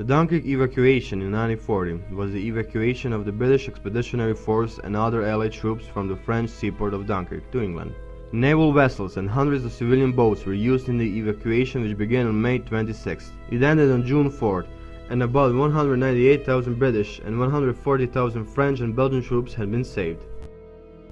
The Dunkirk Evacuation in 1940 was the evacuation of the British Expeditionary Force and other Allied troops from the French seaport of Dunkirk to England. Naval vessels and hundreds of civilian boats were used in the evacuation, which began on May 26th. It ended on June 4th, and about 198,000 British and 140,000 French and Belgian troops had been saved.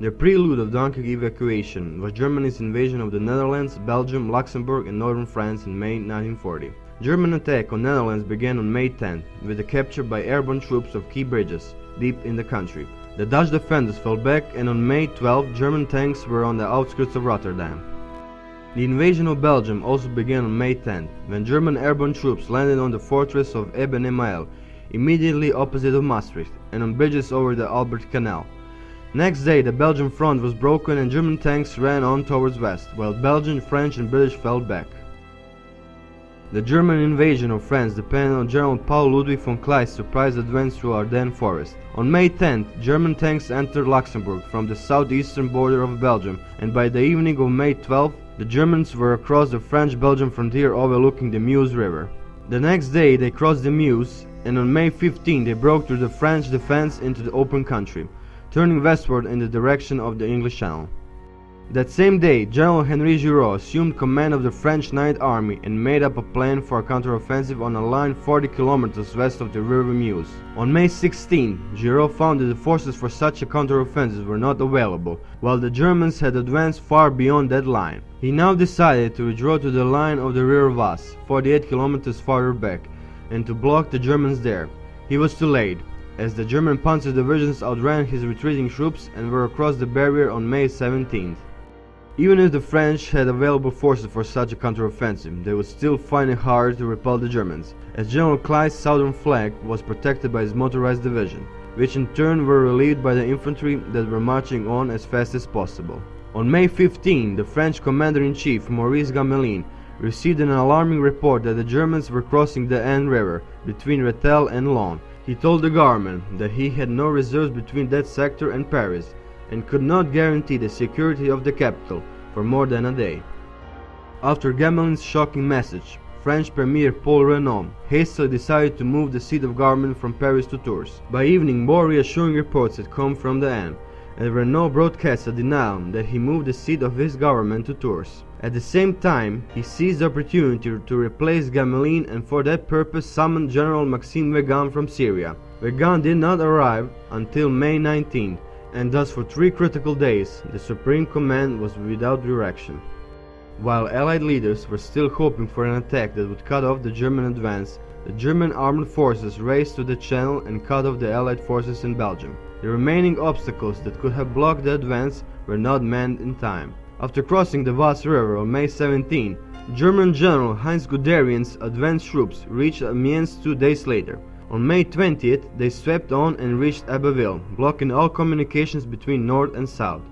The prelude of Dunkirk evacuation was Germany's invasion of the Netherlands, Belgium, Luxembourg and northern France in May 1940. German attack on Netherlands began on May 10th, with the capture by airborne troops of key bridges deep in the country. The Dutch defenders fell back, and on May 12th German tanks were on the outskirts of Rotterdam. The invasion of Belgium also began on May 10th, when German airborne troops landed on the fortress of Eben-Emael, immediately opposite of Maastricht, and on bridges over the Albert Canal. Next day the Belgian front was broken and German tanks ran on towards west, while Belgian, French and British fell back. The German invasion of France depended on General Paul Ludwig von Kleist's surprise advance through Ardennes forest. On May 10th, German tanks entered Luxembourg from the southeastern border of Belgium, and by the evening of May 12th, the Germans were across the French-Belgian frontier overlooking the Meuse River. The next day they crossed the Meuse, and on May 15 they broke through the French defense into the open country, turning westward in the direction of the English Channel. That same day, General Henri Giraud assumed command of the French Ninth Army and made up a plan for a counteroffensive on a line 40 kilometers west of the River Meuse. On May 16, Giraud found that the forces for such a counteroffensive were not available, while the Germans had advanced far beyond that line. He now decided to withdraw to the line of the River Vasse, 48 kilometers farther back, and to block the Germans there. He was too late, as the German panzer divisions outran his retreating troops and were across the barrier on May 17th. Even if the French had available forces for such a counteroffensive, they would still find it hard to repel the Germans, as General Kleist's southern flank was protected by his motorized division, which in turn were relieved by the infantry that were marching on as fast as possible. On May 15, the French commander-in-chief Maurice Gamelin received an alarming report that the Germans were crossing the Aisne River between Rethel and Laon. He told the government that he had no reserves between that sector and Paris, and could not guarantee the security of the capital for more than a day. After Gamelin's shocking message, French Premier Paul Renaud hastily decided to move the seat of government from Paris to Tours. By evening, more reassuring reports had come from the Aisne, and Renaud broadcast a denial that he moved the seat of his government to Tours. At the same time, he seized the opportunity to replace Gamelin and for that purpose summoned General Maxime Weygand from Syria. Weygand did not arrive until May 19, and thus for 3 critical days the Supreme Command was without direction. While Allied leaders were still hoping for an attack that would cut off the German advance, the German armed forces raced to the Channel and cut off the Allied forces in Belgium. The remaining obstacles that could have blocked the advance were not manned in time. After crossing the Vasse River on May 17, German General Heinz Guderian's advance troops reached Amiens 2 days later. On May 20th, they swept on and reached Abbeville, blocking all communications between north and south.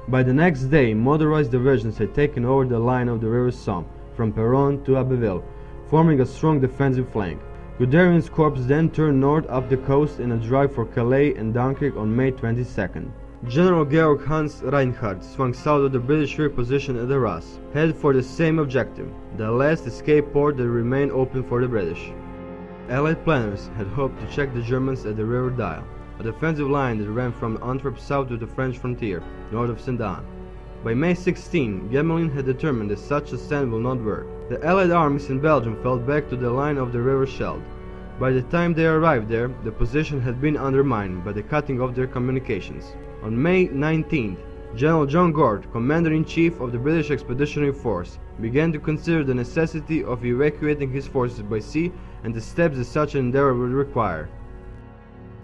By the next day, motorized divisions had taken over the line of the River Somme, from Péronne to Abbeville, forming a strong defensive flank. Guderian's corps then turned north up the coast in a drive for Calais and Dunkirk on May 22nd. General Georg Hans Reinhardt swung south of the British rear position at Arras, headed for the same objective, the last escape port that remained open for the British. Allied planners had hoped to check the Germans at the River Dyle, a defensive line that ran from Antwerp south to the French frontier, north of Sedan. By May 16, Gamelin had determined that such a stand will not work. The Allied armies in Belgium fell back to the line of the River Scheldt. By the time they arrived there, the position had been undermined by the cutting of their communications. On May 19th, General John Gort, Commander-in-Chief of the British Expeditionary Force, began to consider the necessity of evacuating his forces by sea and the steps that such an endeavour would require.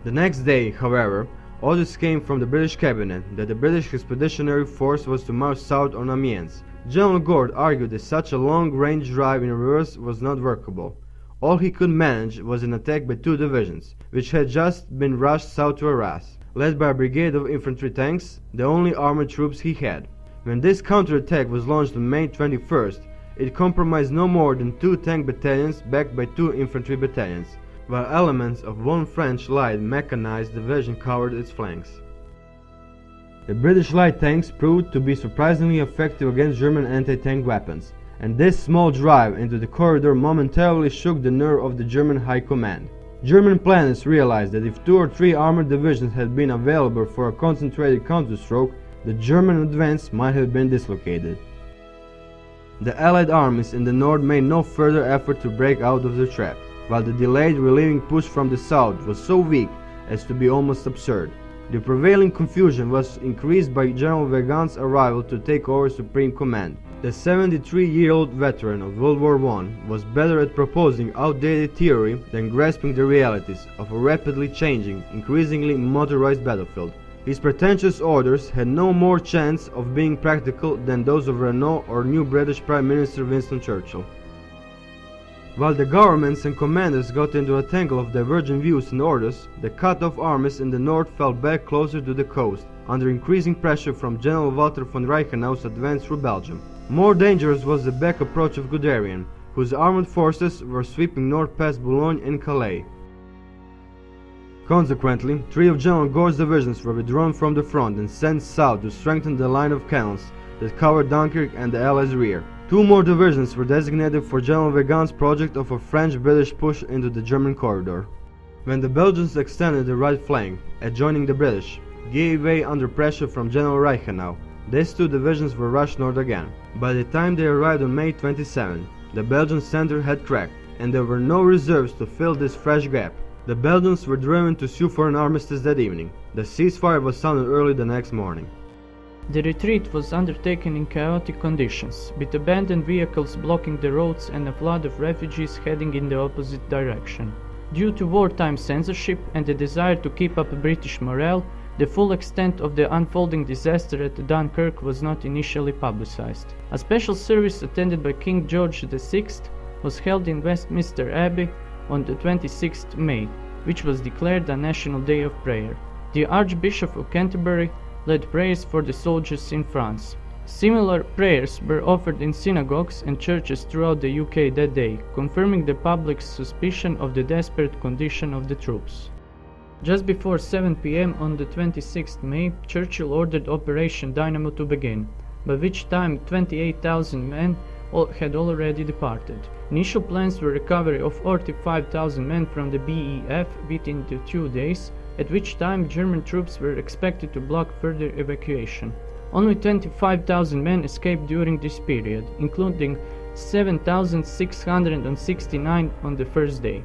The next day, however, orders came from the British cabinet that the British Expeditionary Force was to march south on Amiens. General Gort argued that such a long-range drive in reverse was not workable. All he could manage was an attack by 2 divisions, which had just been rushed south to Arras, led by a brigade of infantry tanks, the only armored troops he had. When this counterattack was launched on May 21st, it comprised no more than 2 tank battalions backed by 2 infantry battalions, while elements of 1 French light mechanized division covered its flanks. The British light tanks proved to be surprisingly effective against German anti-tank weapons, and this small drive into the corridor momentarily shook the nerve of the German High Command. German planners realized that if 2 or 3 armored divisions had been available for a concentrated counterstroke, the German advance might have been dislocated. The Allied armies in the north made no further effort to break out of the trap, while the delayed relieving push from the south was so weak as to be almost absurd. The prevailing confusion was increased by General Weygand's arrival to take over supreme command. The 73-year-old veteran of World War I was better at proposing outdated theory than grasping the realities of a rapidly changing, increasingly motorized battlefield. His pretentious orders had no more chance of being practical than those of Renault or new British Prime Minister Winston Churchill. While the governments and commanders got into a tangle of divergent views and orders, the cut-off armies in the north fell back closer to the coast, under increasing pressure from General Walter von Reichenau's advance through Belgium. More dangerous was the back approach of Guderian, whose armored forces were sweeping north past Boulogne and Calais. Consequently, 3 of General Gore's divisions were withdrawn from the front and sent south to strengthen the line of canals that covered Dunkirk and the Allies' rear. 2 more divisions were designated for General Weygand's project of a French-British push into the German corridor. When the Belgians extended the right flank, adjoining the British, gave way under pressure from General Reichenau, these 2 divisions were rushed north again. By the time they arrived on May 27, the Belgian center had cracked, and there were no reserves to fill this fresh gap. The Belgians were driven to sue for an armistice that evening. The ceasefire was sounded early the next morning. The retreat was undertaken in chaotic conditions, with abandoned vehicles blocking the roads and a flood of refugees heading in the opposite direction. Due to wartime censorship and the desire to keep up British morale, the full extent of the unfolding disaster at Dunkirk was not initially publicized. A special service attended by King George VI was held in Westminster Abbey on the 26th May, which was declared a national day of prayer. The Archbishop of Canterbury led prayers for the soldiers in France. Similar prayers were offered in synagogues and churches throughout the UK that day, confirming the public's suspicion of the desperate condition of the troops. Just before 7 p.m. on the 26th May, Churchill ordered Operation Dynamo to begin, by which time 28,000 men had already departed. Initial plans were recovery of 45,000 men from the BEF within the 2 days, at which time German troops were expected to block further evacuation. Only 25,000 men escaped during this period, including 7,669 on the first day.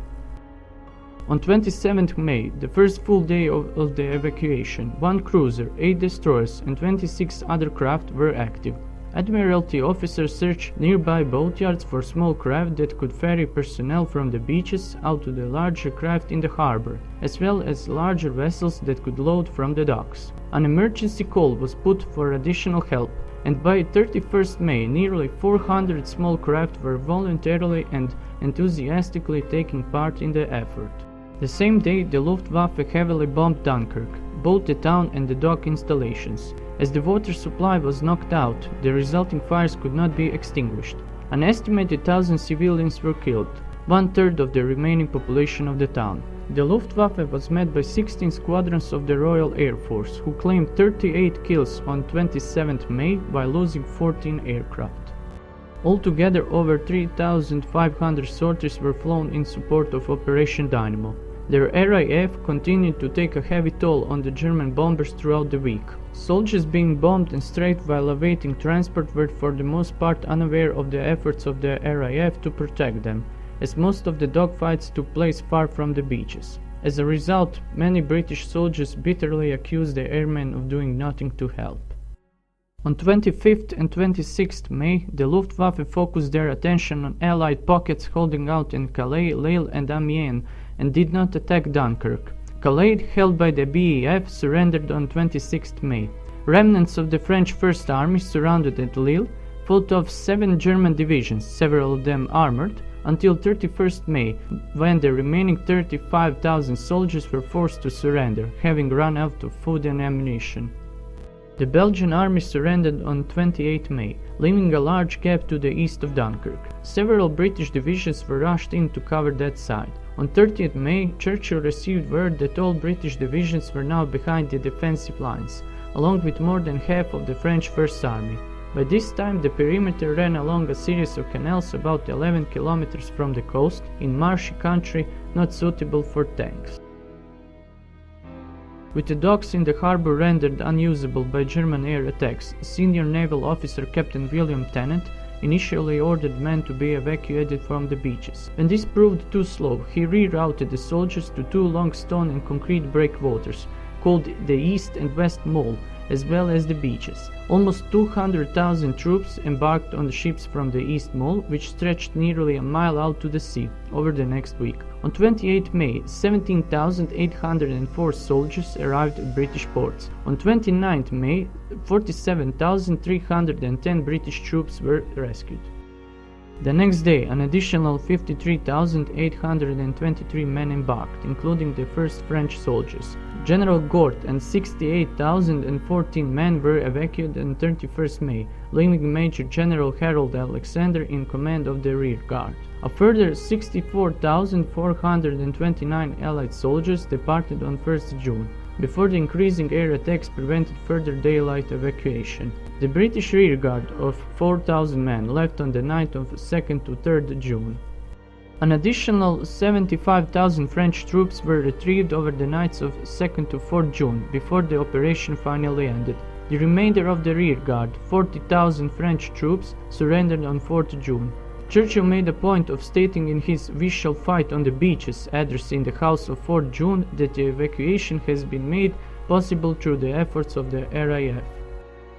On 27th May, the first full day of the evacuation, 1 cruiser, 8 destroyers and 26 other craft were active. Admiralty officers searched nearby boatyards for small craft that could ferry personnel from the beaches out to the larger craft in the harbor, as well as larger vessels that could load from the docks. An emergency call was put for additional help, and by 31st May, nearly 400 small craft were voluntarily and enthusiastically taking part in the effort. The same day, the Luftwaffe heavily bombed Dunkirk, both the town and the dock installations. As the water supply was knocked out, the resulting fires could not be extinguished. An estimated 1,000 civilians were killed, 1/3 of the remaining population of the town. The Luftwaffe was met by 16 squadrons of the Royal Air Force, who claimed 38 kills on 27th May while losing 14 aircraft. Altogether, over 3,500 sorties were flown in support of Operation Dynamo. The RAF continued to take a heavy toll on the German bombers throughout the week. Soldiers being bombed and strafed while awaiting transport were for the most part unaware of the efforts of the RAF to protect them, as most of the dogfights took place far from the beaches. As a result, many British soldiers bitterly accused the airmen of doing nothing to help. On 25th and 26th May, the Luftwaffe focused their attention on Allied pockets holding out in Calais, Lille and Amiens, and did not attack Dunkirk. Calais, held by the BEF, surrendered on 26th May. Remnants of the French First Army surrounded at Lille, fought off 7 German divisions, several of them armored, until 31st May, when the remaining 35,000 soldiers were forced to surrender, having run out of food and ammunition. The Belgian army surrendered on 28 May, leaving a large gap to the east of Dunkirk. Several British divisions were rushed in to cover that side. On 30th May, Churchill received word that all British divisions were now behind the defensive lines, along with more than half of the French First Army. By this time, the perimeter ran along a series of canals about 11 kilometers from the coast, in marshy country not suitable for tanks. With the docks in the harbor rendered unusable by German air attacks, senior naval officer Captain William Tennant initially ordered men to be evacuated from the beaches. When this proved too slow, he rerouted the soldiers to two long stone and concrete breakwaters, called the East and West Mole, as well as the beaches. Almost 200,000 troops embarked on the ships from the East Mole, which stretched nearly a mile out to the sea, over the next week. On 28 May, 17,804 soldiers arrived at British ports. On 29 May, 47,310 British troops were rescued. The next day, an additional 53,823 men embarked, including the first French soldiers. General Gort and 68,014 men were evacuated on 31st May, leaving Major General Harold Alexander in command of the rear guard. A further 64,429 Allied soldiers departed on 1st June, before the increasing air attacks prevented further daylight evacuation. The British rearguard of 4,000 men left on the night of 2nd to 3rd June. An additional 75,000 French troops were retrieved over the nights of 2nd to 4th June, before the operation finally ended. The remainder of the rearguard, 40,000 French troops, surrendered on 4th June. Churchill made a point of stating in his "We shall fight on the beaches" address in the House of 4th June that the evacuation has been made possible through the efforts of the RAF.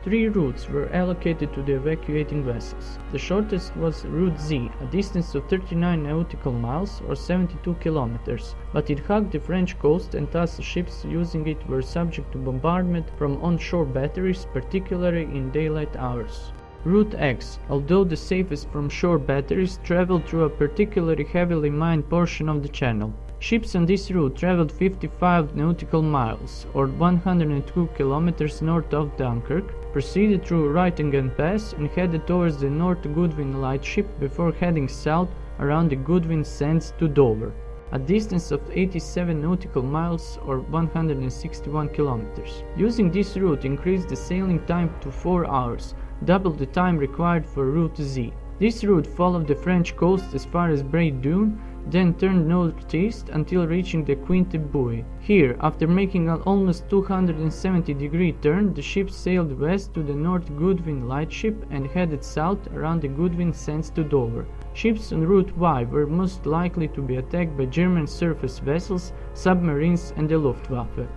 3 routes were allocated to the evacuating vessels. The shortest was Route Z, a distance of 39 nautical miles or 72 kilometers, but it hugged the French coast and thus ships using it were subject to bombardment from onshore batteries, particularly in daylight hours. Route X, although the safest from shore batteries, traveled through a particularly heavily mined portion of the channel. Ships on this route traveled 55 nautical miles, or 102 kilometers north of Dunkirk, proceeded through Reitingen Pass and headed towards the North Goodwin Lightship before heading south around the Goodwin Sands to Dover, a distance of 87 nautical miles or 161 kilometers. Using this route increased the sailing time to 4 hours, double the time required for Route Z. This route followed the French coast as far as Bray Dune, then turned northeast until reaching the Quinte Buoy. Here, after making an almost 270-degree turn, the ship sailed west to the North Goodwin Lightship and headed south around the Goodwin Sands to Dover. Ships on Route Y were most likely to be attacked by German surface vessels, submarines and the Luftwaffe.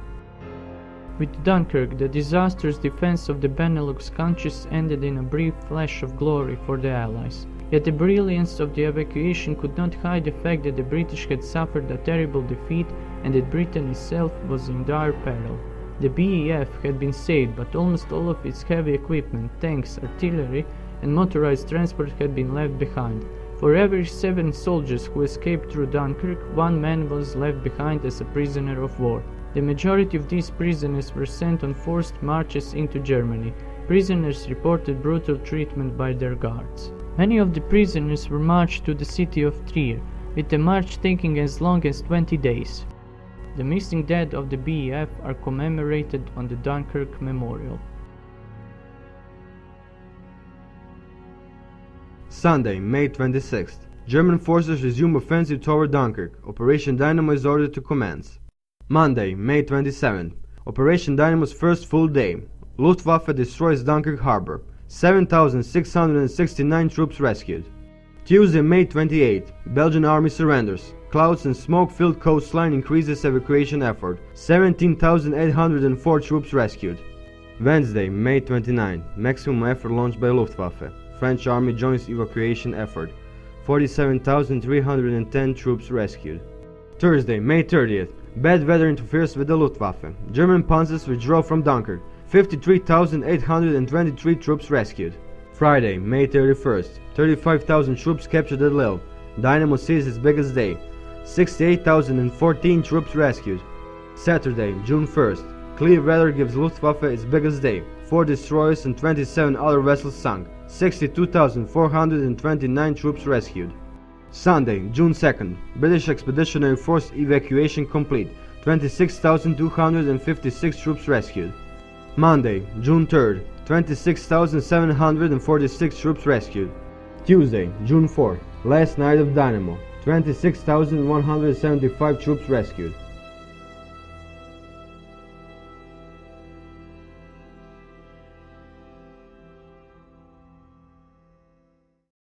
With Dunkirk, the disastrous defense of the Benelux countries ended in a brief flash of glory for the Allies. Yet the brilliance of the evacuation could not hide the fact that the British had suffered a terrible defeat and that Britain itself was in dire peril. The BEF had been saved, but almost all of its heavy equipment, tanks, artillery, and motorized transport had been left behind. For every 7 soldiers who escaped through Dunkirk, 1 man was left behind as a prisoner of war. The majority of these prisoners were sent on forced marches into Germany. Prisoners reported brutal treatment by their guards. Many of the prisoners were marched to the city of Trier, with the march taking as long as 20 days. The missing dead of the BEF are commemorated on the Dunkirk Memorial. Sunday, May 26th. German forces resume offensive toward Dunkirk. Operation Dynamo is ordered to commence. Monday, May 27th. Operation Dynamo's first full day. Luftwaffe destroys Dunkirk harbor. 7,669 troops rescued. Tuesday, May 28th. Belgian army surrenders. Clouds and smoke-filled coastline increases evacuation effort. 17,804 troops rescued. Wednesday, May 29th. Maximum effort launched by Luftwaffe. French army joins evacuation effort. 47,310 troops rescued. Thursday, May 30th. Bad weather interferes with the Luftwaffe. German panzers withdraw from Dunkirk. 53,823 troops rescued. Friday, May 31st. 35,000 troops captured at Lille. Dynamo sees its biggest day. 68,014 troops rescued. Saturday, June 1st. Clear weather gives Luftwaffe its biggest day. 4 destroyers and 27 other vessels sunk. 62,429 troops rescued. Sunday, June 2nd. British Expeditionary Force evacuation complete. 26,256 troops rescued. Monday, June 3rd. 26,746 troops rescued. Tuesday, June 4th, last night of Dynamo, 26,175 troops rescued.